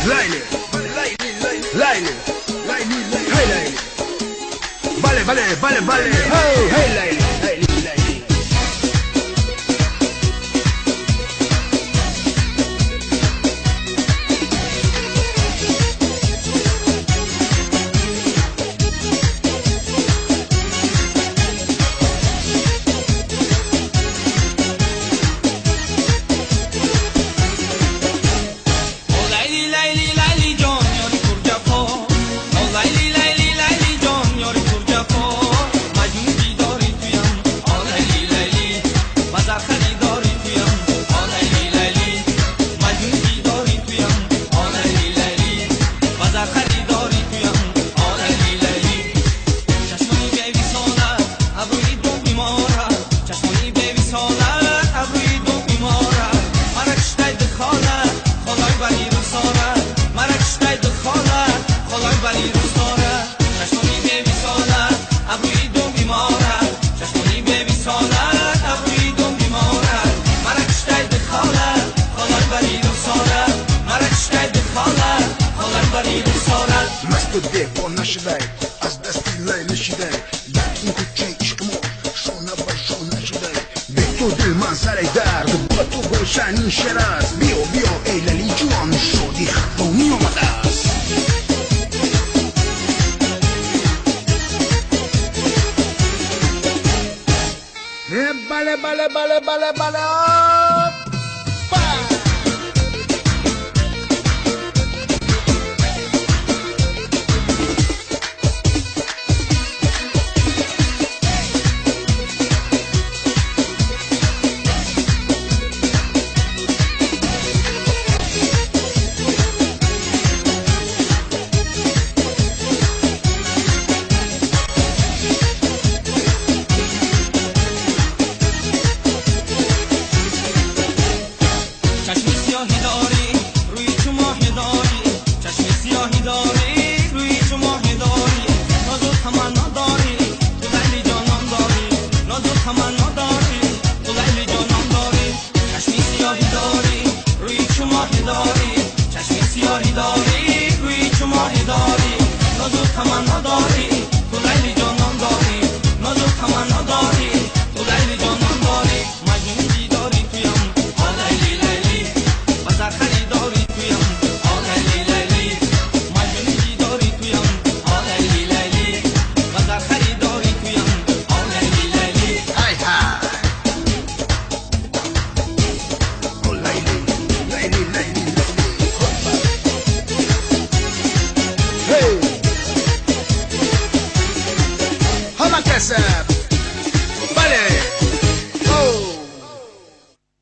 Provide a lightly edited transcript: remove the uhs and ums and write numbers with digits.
Laili, Laili, hey Laili. Vale, vale, vale, vale. Hey, hey Laili, Laili, Laili. مست ده با نشده از دستی لیل شده این کوچه عشق ما شانه بر شانه شده به تو دل من سر درد با تو گلشن این شعر است بیا بیا ای لیلی جان شادی خفونی آمده است بله بله بله بله بله Vale.